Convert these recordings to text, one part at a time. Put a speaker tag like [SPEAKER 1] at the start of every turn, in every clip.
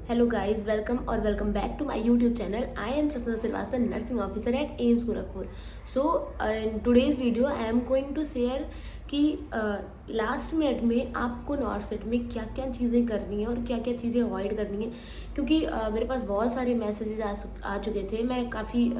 [SPEAKER 1] Hello guys, welcome back to my YouTube channel. I am Prasanna Srivastava, nursing officer at AIIMS Gorakhpur. So in today's video I am going to share कि last minute में आपको north set में क्या क्या चीज़ें करनी है और क्या क्या चीज़ें अवॉइड करनी है, क्योंकि मेरे पास बहुत सारे मैसेजेस आ चुके थे। मैं काफ़ी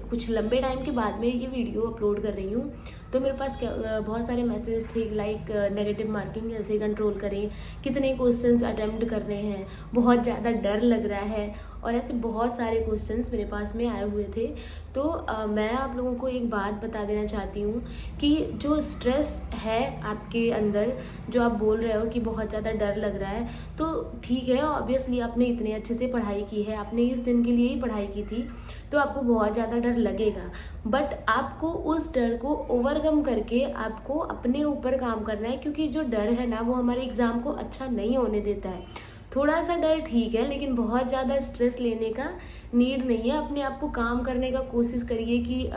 [SPEAKER 1] कुछ लंबे टाइम के बाद में ये वीडियो अपलोड कर रही हूँ, तो मेरे पास बहुत सारे मैसेजेस थे लाइक नेगेटिव मार्किंग कैसे कंट्रोल करें, कितने क्वेश्चंस अटेम्प्ट करने हैं, बहुत ज़्यादा डर लग रहा है, और ऐसे बहुत सारे क्वेश्चंस मेरे पास में आए हुए थे। तो मैं आप लोगों को एक बात बता देना चाहती हूँ कि जो स्ट्रेस है आपके अंदर, जो आप बोल रहे हो कि बहुत ज़्यादा डर लग रहा है, तो ठीक है, ऑब्वियसली आपने इतने अच्छे से पढ़ाई की है, आपने इस दिन के लिए ही पढ़ाई की थी, तो आपको बहुत ज़्यादा डर लगेगा। बट आपको उस डर को ओवरकम करके आपको अपने ऊपर काम करना है, क्योंकि जो डर है ना वो हमारे एग्ज़ाम को अच्छा नहीं होने देता है। थोड़ा सा डर ठीक है, लेकिन बहुत ज़्यादा स्ट्रेस लेने का नीड नहीं है। अपने आप को काम करने का कोशिश करिए कि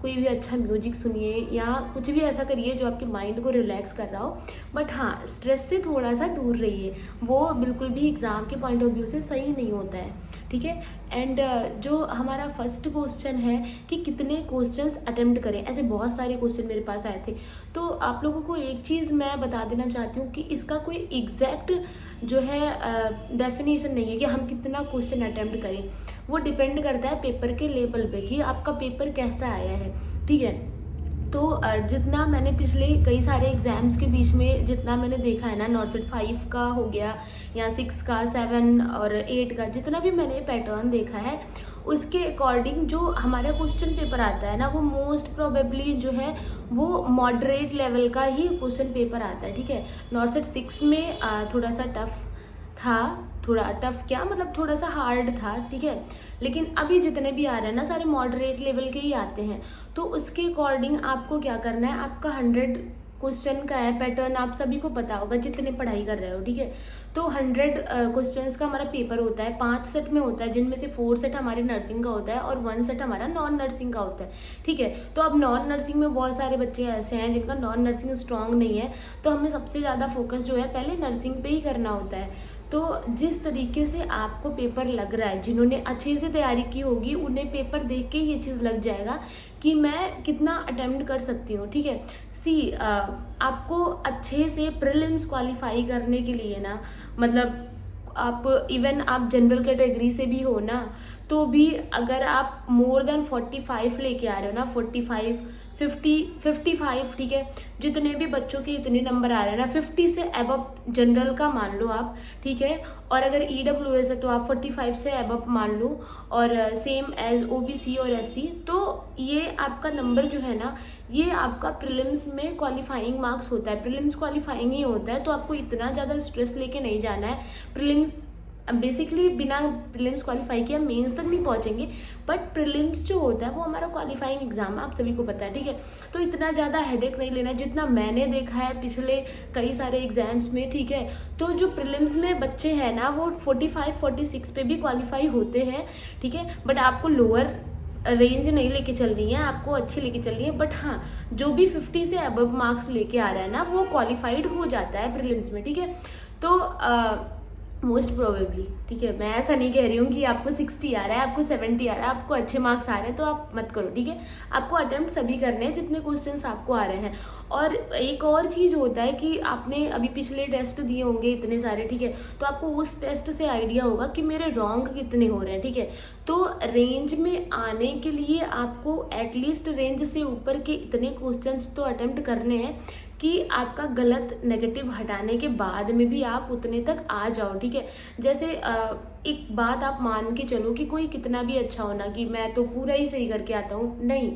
[SPEAKER 1] कोई भी अच्छा म्यूजिक सुनिए या कुछ भी ऐसा करिए जो आपके माइंड को रिलैक्स कर रहा हो। बट हाँ, स्ट्रेस से थोड़ा सा दूर रहिए, वो बिल्कुल भी एग्ज़ाम के पॉइंट ऑफ व्यू से सही नहीं होता है, ठीक है। एंड जो हमारा फर्स्ट क्वेश्चन है कि कितने क्वेश्चंस अटेम्प्ट करें, ऐसे बहुत सारे क्वेश्चन मेरे पास आए थे। तो आप लोगों को एक चीज़ मैं बता देना चाहती हूँ कि इसका कोई एग्जैक्ट जो है डेफिनेशन नहीं है कि हम कितना क्वेश्चन अटेम्प्ट करें। वो डिपेंड करता है पेपर के लेवल पे कि आपका पेपर कैसा आया है, ठीक है। तो जितना मैंने पिछले कई सारे एग्जाम्स के बीच में जितना मैंने देखा है ना, नॉर्थ सेट 5 का हो गया या 6 का, 7 और 8 का, जितना भी मैंने पैटर्न देखा है उसके अकॉर्डिंग जो हमारा क्वेश्चन पेपर आता है ना, वो मोस्ट प्रोबेबली जो है वो मॉडरेट लेवल का ही क्वेश्चन पेपर आता है, ठीक है। नॉर्थ सेट 6 में थोड़ा सा टफ था, थोड़ा टफ क्या मतलब थोड़ा सा हार्ड था, ठीक है। लेकिन अभी जितने भी आ रहे हैं ना, सारे मॉडरेट लेवल के ही आते हैं। तो उसके अकॉर्डिंग आपको क्या करना है, आपका 100 क्वेश्चन का है पैटर्न, आप सभी को पता होगा जितने पढ़ाई कर रहे हो, ठीक है। तो 100 क्वेश्चंस का हमारा पेपर होता है, 5 सेट में होता है, जिनमें से 4 सेट हमारे नर्सिंग का होता है और 1 सेट हमारा नॉन नर्सिंग का होता है, ठीक है। तो अब नॉन नर्सिंग में बहुत सारे बच्चे ऐसे हैं जिनका नॉन नर्सिंग स्ट्रांग नहीं है, तो हमें सबसे ज़्यादा फोकस जो है पहले नर्सिंग पे ही करना होता है। तो जिस तरीके से आपको पेपर लग रहा है, जिन्होंने अच्छे से तैयारी की होगी उन्हें पेपर देख के ये चीज़ लग जाएगा कि मैं कितना अटेम्प्ट कर सकती हूँ, ठीक है। आपको अच्छे से प्रीलिम्स क्वालिफाई करने के लिए ना, मतलब आप इवन आप जनरल कैटेगरी से भी हो ना, तो भी अगर आप मोर देन 45 लेके आ रहे हो ना, 45 55, ठीक है, जितने भी बच्चों के इतने नंबर आ रहे हैं ना, 50 से अबव जनरल का मान लो आप, ठीक है। और अगर EWS है तो आप 45 से अबव मान लो, और सेम एज OBC और SC। तो ये आपका नंबर जो है ना, ये आपका प्रीलिम्स में क्वालिफाइंग मार्क्स होता है, प्रीलिम्स क्वालिफाइंग ही होता है। तो आपको इतना ज़्यादा स्ट्रेस लेके नहीं जाना है। प्रीलिम्स बेसिकली बिना प्रीलिम्स क्वालिफाई किया मेंस तक नहीं पहुंचेंगे, बट प्रीलिम्स जो होता है वो हमारा क्वालिफाइंग एग्जाम है, आप सभी को पता है, ठीक है। तो इतना ज़्यादा हेडेक नहीं लेना, जितना मैंने देखा है पिछले कई सारे एग्जाम्स में, ठीक है। तो जो प्रीलिम्स में बच्चे हैं ना, वो 45 46 पे भी क्वालिफाई होते हैं, ठीक है। बट आपको लोअर रेंज नहीं लेके चलनी है, आपको अच्छी लेके चलनी है। बट हाँ, जो भी 50 से अबव मार्क्स लेके आ रहा है ना, वो क्वालिफाइड हो जाता है प्रीलिम्स में, ठीक है। तो मोस्ट प्रोबेबली, ठीक है, मैं ऐसा नहीं कह रही हूँ कि आपको 60 आ रहा है, आपको 70 आ रहा है, आपको अच्छे मार्क्स आ रहे हैं तो आप मत करो, ठीक है। आपको अटेम्प्ट सभी करने हैं जितने क्वेश्चंस आपको आ रहे हैं। और एक और चीज़ होता है कि आपने अभी पिछले टेस्ट दिए होंगे इतने सारे, ठीक है, तो आपको उस टेस्ट से आइडिया होगा कि मेरे रॉन्ग कितने हो रहे हैं, ठीक है। तो रेंज में आने के लिए आपको एटलीस्ट रेंज से ऊपर के इतने क्वेश्चंस तो अटेम्प्ट करने हैं कि आपका गलत नेगेटिव हटाने के बाद में भी आप उतने तक आ जाओ, ठीक है। जैसे एक बात आप मान के चलो कि कोई कितना भी अच्छा होना कि मैं तो पूरा ही सही करके आता हूँ, नहीं,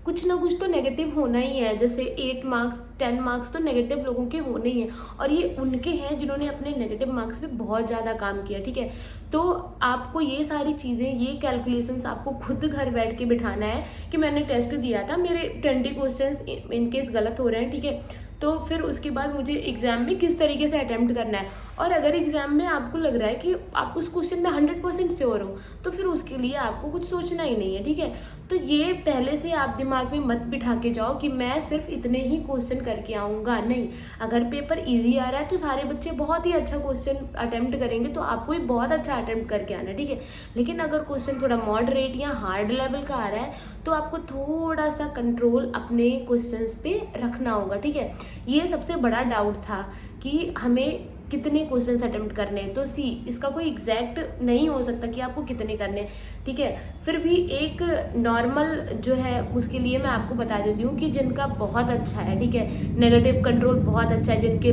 [SPEAKER 1] कुछ ना कुछ तो नेगेटिव होना ही है। जैसे 8 मार्क्स 10 मार्क्स तो नेगेटिव लोगों के होने ही हैं, और ये उनके हैं जिन्होंने अपने नेगेटिव मार्क्स पे बहुत ज़्यादा काम किया, ठीक है। तो आपको ये सारी चीज़ें, ये कैलकुलेशंस आपको खुद घर बैठ के बिठाना है कि मैंने टेस्ट दिया था, मेरे 20 क्वेश्चन इनकेस गलत हो रहे हैं, ठीक है, तो फिर उसके बाद मुझे एग्जाम में किस तरीके से अटेम्प्ट करना है। और अगर एग्जाम में आपको लग रहा है कि आप उस क्वेश्चन में 100% श्योर हो, तो फिर उसके लिए आपको कुछ सोचना ही नहीं है, ठीक है। तो ये पहले से आप दिमाग में मत बिठा के जाओ कि मैं सिर्फ इतने ही क्वेश्चन करके आऊँगा, नहीं। अगर पेपर ईजी आ रहा है तो सारे बच्चे बहुत ही अच्छा क्वेश्चन अटेम्प्ट करेंगे, तो आपको भी बहुत अच्छा अटेम्प्ट करके आना है, ठीक है। लेकिन अगर क्वेश्चन थोड़ा मॉडरेट या हार्ड लेवल का आ रहा है तो आपको थोड़ा सा कंट्रोल अपने क्वेश्चंस पे रखना होगा, ठीक है। ये सबसे बड़ा डाउट था कि हमें कितने क्वेश्चंस अटेम्प्ट करने हैं। तो इसका कोई एग्जैक्ट नहीं हो सकता कि आपको कितने करने हैं, ठीक है। फिर भी एक नॉर्मल जो है उसके लिए मैं आपको बता देती हूँ कि जिनका बहुत अच्छा है, ठीक है, नेगेटिव कंट्रोल बहुत अच्छा है, जिनके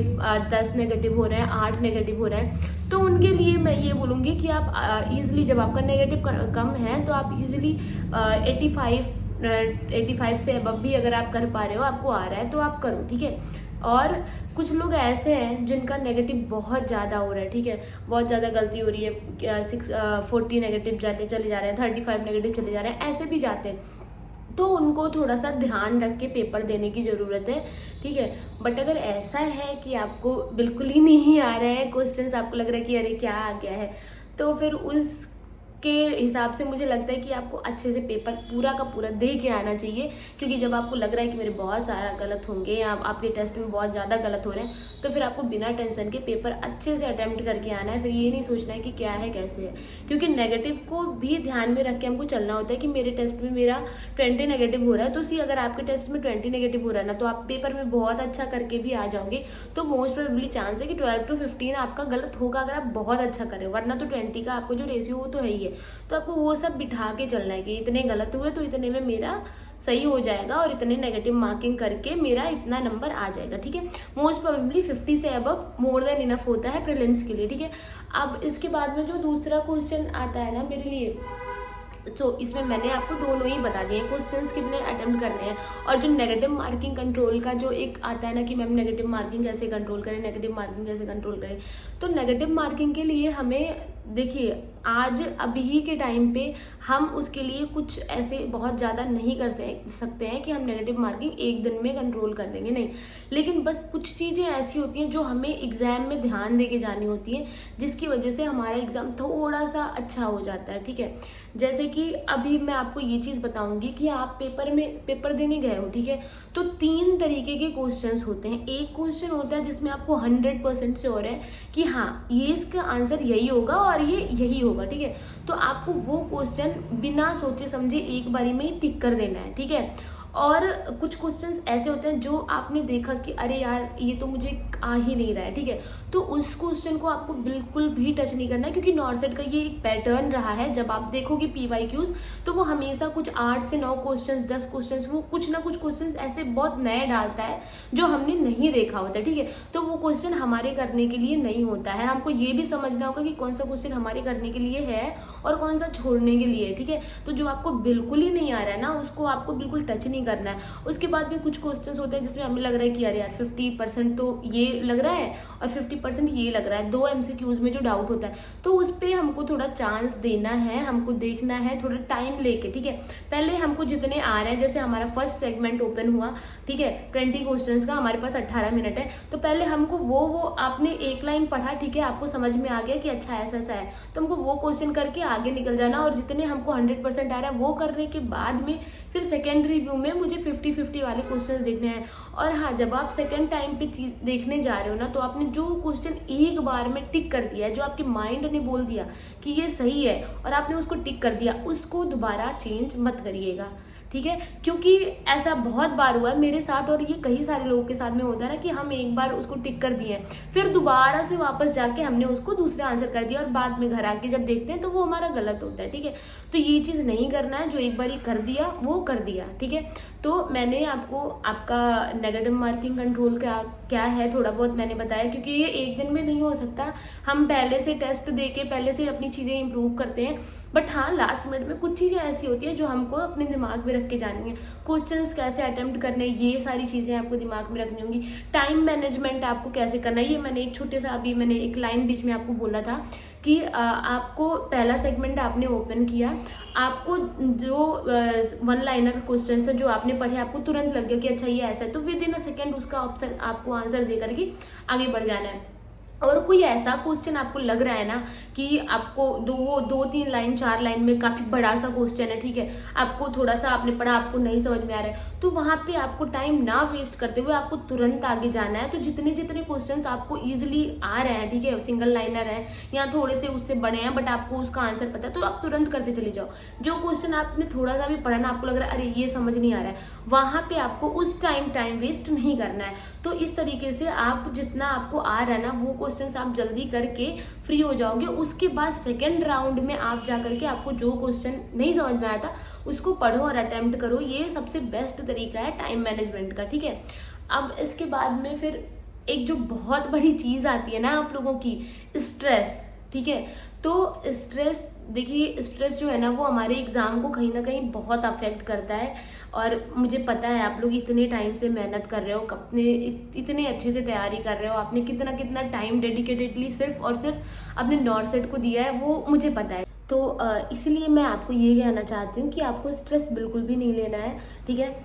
[SPEAKER 1] 10 नेगेटिव हो रहे हैं, 8 नेगेटिव हो रहे हैं, तो उनके लिए मैं ये बोलूँगी कि आप ईजिली, जब आपका नेगेटिव कम है तो आप ईजिली 85 से अब भी अगर आप कर पा रहे हो, आपको आ रहा है तो आप करो, ठीक है। और कुछ लोग ऐसे हैं जिनका नेगेटिव बहुत ज़्यादा हो रहा है, ठीक है, बहुत ज़्यादा गलती हो रही है, 40 नेगेटिव चले जा रहे हैं, 35 नेगेटिव चले जा रहे हैं, ऐसे भी जाते हैं। तो उनको थोड़ा सा ध्यान रख के पेपर देने की ज़रूरत है, ठीक है। बट अगर ऐसा है कि आपको बिल्कुल ही नहीं आ रहा है क्वेश्चंस, आपको लग रहा है कि अरे क्या आ गया है, तो फिर उस के हिसाब से मुझे लगता है कि आपको अच्छे से पेपर पूरा का पूरा दे के आना चाहिए। क्योंकि जब आपको लग रहा है कि मेरे बहुत सारा गलत होंगे या आपके टेस्ट में बहुत ज़्यादा गलत हो रहे हैं, तो फिर आपको बिना टेंशन के पेपर अच्छे से अटेम्प्ट करके आना है। फिर ये नहीं सोचना है कि क्या है कैसे है, क्योंकि नेगेटिव को भी ध्यान में रख के हमको चलना होता है कि मेरे टेस्ट में मेरा 20 नेगेटिव हो रहा है, तो अगर आपके टेस्ट में 20 नेगेटिव हो रहा है ना, तो आप पेपर में बहुत अच्छा करके भी आ जाओगे। तो मोस्ट प्रोबेबली चांस है कि 12 to 15 आपका गलत होगा अगर आप बहुत अच्छा करें, वरना तो 20 का आपको जो रेशियो वो तो है ही है। तो आपको वो सब बिठा के चलना है कि इतने गलत हुए तो इतने में मेरा सही हो जाएगा, और इतने नेगेटिव मार्किंग करके मेरा इतना नंबर आ जाएगा, ठीक है। मोस्ट प्रोबेबली 50 से अबव मोर देन इनफ होता है प्रीलिम्स के लिए, ठीक है। अब इसके बाद में जो दूसरा क्वेश्चन आता है ना मेरे लिए, तो इसमें मैंने आपको दोनों ही बता दिए क्वेश्चंस कितने अटेम्प्ट करने हैं, और जो नेगेटिव मार्किंग कंट्रोल का जो एक आता है ना कि मैम नेगेटिव मार्किंग कैसे कंट्रोल करें, नेगेटिव मार्किंग कैसे कंट्रोल करें। तो नेगेटिव मार्किंग के लिए हमें देखिए, आज अभी के टाइम पे हम उसके लिए कुछ ऐसे बहुत ज़्यादा नहीं कर सकते हैं कि हम नेगेटिव मार्किंग एक दिन में कंट्रोल कर लेंगे, नहीं। लेकिन बस कुछ चीज़ें ऐसी होती हैं जो हमें एग्ज़ाम में ध्यान दे के जानी होती हैं, जिसकी वजह से हमारा एग्ज़ाम थोड़ा सा अच्छा हो जाता है, ठीक है। जैसे कि अभी मैं आपको ये चीज़ बताऊंगी कि आप पेपर देने गए हो, ठीक है, तो 3 तरीके के क्वेश्चंस होते हैं। एक क्वेश्चन होता है जिसमें आपको 100% श्योर है कि हाँ ये इसका आंसर यही होगा और ये यही होगा, ठीक है। तो आपको वो क्वेश्चन बिना सोचे समझे एक बारी में ही टिक कर देना है, ठीक है। और कुछ क्वेश्चंस ऐसे होते हैं जो आपने देखा कि अरे यार ये तो मुझे आ ही नहीं रहा है, ठीक है, तो उस क्वेश्चन को आपको बिल्कुल भी टच नहीं करना है, क्योंकि नॉर्सेट का ये एक पैटर्न रहा है। जब आप देखोगे PYQs तो वो हमेशा कुछ 8 से 9 क्वेश्चंस, 10 क्वेश्चंस, वो कुछ ना कुछ क्वेश्चंस ऐसे बहुत नए डालता है जो हमने नहीं देखा होता है, ठीक है। तो वो क्वेश्चन हमारे करने के लिए नहीं होता है। हमको ये भी समझना होगा कि कौन सा क्वेश्चन हमारे करने के लिए है और कौन सा छोड़ने के लिए है, ठीक है। तो जो आपको बिल्कुल ही नहीं आ रहा है ना, उसको आपको बिल्कुल टच नहीं करना है। उसके बाद में कुछ क्वेश्चंस होते हैं जिसमें हमें लग रहा है कि अरे यार 50% तो ये लग रहा है और 50% ये लग रहा है, 2 MCQs में जो डाउट होता है, तो उस पर हमको थोड़ा चांस देना है, हमको देखना है थोड़ा टाइम लेके, ठीक है। पहले हमको जितने आ रहे हैं, जैसे हमारा फर्स्ट सेगमेंट ओपन हुआ, ठीक है, 20 क्वेश्चंस का, हमारे पास 18 मिनट है, तो पहले हमको वो आपने एक लाइन पढ़ा, ठीक है, आपको समझ में आ गया कि अच्छा ऐसा ऐसा है, तो हमको वो क्वेश्चन करके आगे निकल जाना, और जितने हमको 100% आ रहा है वो करने के बाद में फिर सेकेंड रिव्यू में मुझे 50-50 वाले क्वेश्चंस देखने हैं। और हाँ, जब आप सेकेंड टाइम पे चीज देखने जा रहे हो ना, तो आपने जो क्वेश्चन एक बार में टिक कर दिया है, जो आपके माइंड ने बोल दिया कि ये सही है और आपने उसको टिक कर दिया, उसको दोबारा चेंज मत करिएगा, ठीक है। क्योंकि ऐसा बहुत बार हुआ है मेरे साथ, और ये कई सारे लोगों के साथ में होता है ना कि हम एक बार उसको टिक कर दिए, फिर दोबारा से वापस जाके हमने उसको दूसरा आंसर कर दिया, और बाद में घर आके जब देखते हैं तो वो हमारा गलत होता है, ठीक है। तो ये चीज़ नहीं करना है, जो एक बार कर दिया वो कर दिया, ठीक है। तो मैंने आपको आपका नेगेटिव मार्किंग कंट्रोल क्या है थोड़ा बहुत मैंने बताया, क्योंकि ये एक दिन में नहीं हो सकता। हम पहले से टेस्ट दे के पहले से अपनी चीज़ें इंप्रूव करते हैं, बट हाँ लास्ट मिनट में कुछ चीज़ें ऐसी होती हैं जो हमको अपने दिमाग में रख के जानी है। क्वेश्चंस कैसे अटेम्प्ट करने, ये सारी चीज़ें आपको दिमाग में रखनी होंगी। टाइम मैनेजमेंट आपको कैसे करना है, ये मैंने एक छोटे सा अभी मैंने एक लाइन बीच में आपको बोला था कि आपको पहला सेगमेंट आपने ओपन किया, आपको जो 1 लाइनर क्वेश्चन है जो आपने पढ़े, आपको तुरंत लग गया कि अच्छा ये ऐसा है, तो विद इन अ सेकेंड उसका ऑप्शन आपको आंसर दे करके आगे बढ़ जाना है। और कोई ऐसा क्वेश्चन आपको लग रहा है ना कि आपको दो तीन लाइन 4 लाइन में काफी बड़ा सा क्वेश्चन है, ठीक है, आपको थोड़ा सा आपने पढ़ा, आपको नहीं समझ में आ रहा है, तो वहां पे आपको टाइम ना वेस्ट करते हुए आपको तुरंत आगे जाना है। तो जितने जितने क्वेश्चंस आपको इजिली आ रहे हैं, ठीक है, सिंगल लाइनर है या थोड़े से उससे बड़े हैं बट आपको उसका आंसर पता है, तो आप तुरंत करते चले जाओ। जो क्वेश्चन आपने थोड़ा सा भी पढ़ा ना, आपको लग रहा है अरे ये समझ नहीं आ रहा है, वहां पे आपको उस टाइम वेस्ट नहीं करना है। तो इस तरीके से आप जितना आपको आ रहा है ना वो क्वेश्चंस आप जल्दी करके फ्री हो जाओगे। उसके बाद सेकेंड राउंड में आप जा करके आपको जो क्वेश्चन नहीं समझ में आया था उसको पढ़ो और अटेम्प्ट करो। ये सबसे बेस्ट तरीका है टाइम मैनेजमेंट का, ठीक है। अब इसके बाद में फिर एक जो बहुत बड़ी चीज आती है ना आप लोगों की, स्ट्रेस, ठीक है। तो स्ट्रेस, देखिए स्ट्रेस जो है ना वो हमारे एग्जाम को कहीं ना कहीं बहुत अफेक्ट करता है। और मुझे पता है आप लोग इतने टाइम से मेहनत कर रहे हो, अपने इतने अच्छे से तैयारी कर रहे हो, आपने कितना कितना टाइम डेडिकेटेडली सिर्फ और सिर्फ अपने नॉर्थ सेट को दिया है, वो मुझे पता है। तो इसलिए मैं आपको ये कहना चाहती हूँ कि आपको स्ट्रेस बिल्कुल भी नहीं लेना है, ठीक है।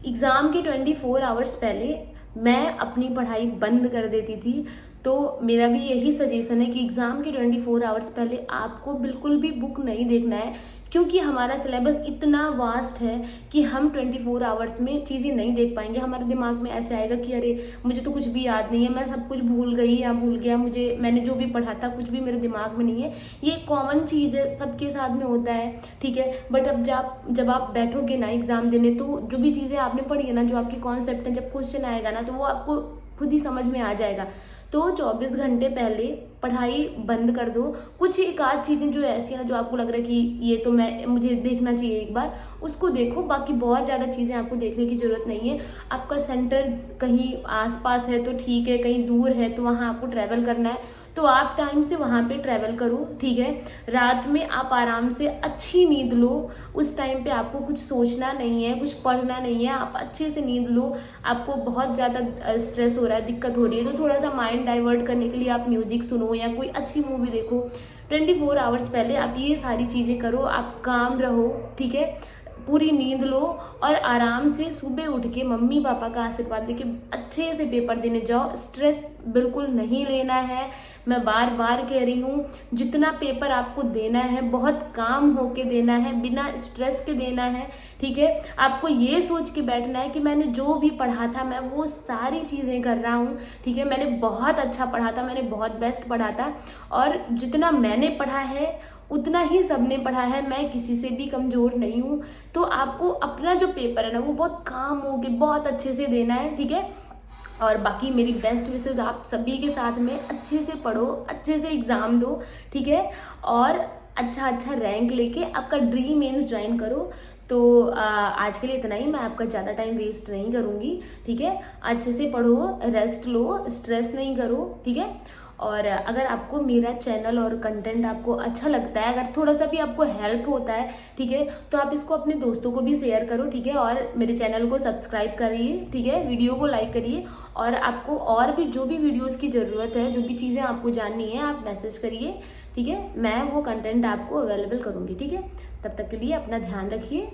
[SPEAKER 1] एग्जाम के 24 आवर्स पहले मैं अपनी पढ़ाई बंद कर देती थी, तो मेरा भी यही सजेशन है कि एग्जाम के 24 आवर्स पहले आपको बिल्कुल भी बुक नहीं देखना है, क्योंकि हमारा सिलेबस इतना वास्ट है कि हम 24 आवर्स में चीज़ें नहीं देख पाएंगे। हमारे दिमाग में ऐसे आएगा कि अरे मुझे तो कुछ भी याद नहीं है, मैं सब कुछ भूल गई या भूल गया, मैंने जो भी पढ़ा था कुछ भी मेरे दिमाग में नहीं है। ये कॉमन चीज़ है, सबके साथ में होता है, ठीक है। बट अब जब आप बैठोगे ना एग्जाम देने, तो जो भी चीज़ें आपने पढ़ी है ना, जो आपकी कॉन्सेप्ट है, जब क्वेश्चन आएगा ना तो वो आपको खुद ही समझ में आ जाएगा। तो 24 घंटे पहले पढ़ाई बंद कर दो। कुछ एक आध चीजें जो ऐसी है ना जो आपको लग रहा है कि ये तो मुझे देखना चाहिए एक बार, उसको देखो। बाकी बहुत ज्यादा चीजें आपको देखने की जरूरत नहीं है। आपका सेंटर कहीं आसपास है तो ठीक है, कहीं दूर है तो वहां आपको ट्रेवल करना है तो आप टाइम से वहां पे ट्रेवल करो, ठीक है। रात में आप आराम से अच्छी नींद लो, उस टाइम पे आपको कुछ सोचना नहीं है, कुछ पढ़ना नहीं है, आप अच्छे से नींद लो। आपको बहुत ज्यादा स्ट्रेस हो रहा है, दिक्कत हो रही है, तो थोड़ा सा माइंड डाइवर्ट करने के लिए आप म्यूजिक सुनो या कोई अच्छी मूवी देखो। 24 आवर्स पहले आप ये सारी चीजें करो, आप काम रहो, ठीक है, पूरी नींद लो और आराम से सुबह उठ के मम्मी पापा का आशीर्वाद लेके अच्छे से पेपर देने जाओ। स्ट्रेस बिल्कुल नहीं लेना है, मैं बार बार कह रही हूँ। जितना पेपर आपको देना है बहुत काम होके देना है, बिना स्ट्रेस के देना है, ठीक है। आपको ये सोच के बैठना है कि मैंने जो भी पढ़ा था मैं वो सारी चीजें कर रहा हूँ, ठीक है। मैंने बहुत अच्छा पढ़ा था, मैंने बहुत बेस्ट पढ़ा था, और जितना मैंने पढ़ा है उतना ही सबने पढ़ा है, मैं किसी से भी कमजोर नहीं हूँ। तो आपको अपना जो पेपर है ना वो बहुत काम होके बहुत अच्छे से देना है, ठीक है। और बाकी मेरी बेस्ट विशेज आप सभी के साथ में, अच्छे से पढ़ो, अच्छे से एग्जाम दो, ठीक है, और अच्छा रैंक लेके आपका ड्रीम एम्स ज्वाइन करो। तो आज के लिए इतना ही, मैं आपका ज़्यादा टाइम वेस्ट नहीं करूँगी, ठीक है। अच्छे से पढ़ो, रेस्ट लो, स्ट्रेस नहीं करो, ठीक है। और अगर आपको मेरा चैनल और कंटेंट आपको अच्छा लगता है, अगर थोड़ा सा भी आपको हेल्प होता है, ठीक है, तो आप इसको अपने दोस्तों को भी शेयर करो, ठीक है। और मेरे चैनल को सब्सक्राइब करिए, ठीक है, वीडियो को लाइक करिए। और आपको और भी जो भी वीडियोस की ज़रूरत है, जो भी चीज़ें आपको जाननी है, आप मैसेज करिए, ठीक है। मैं वो कंटेंट आपको अवेलेबल करूँगी, ठीक है। तब तक के लिए अपना ध्यान रखिए।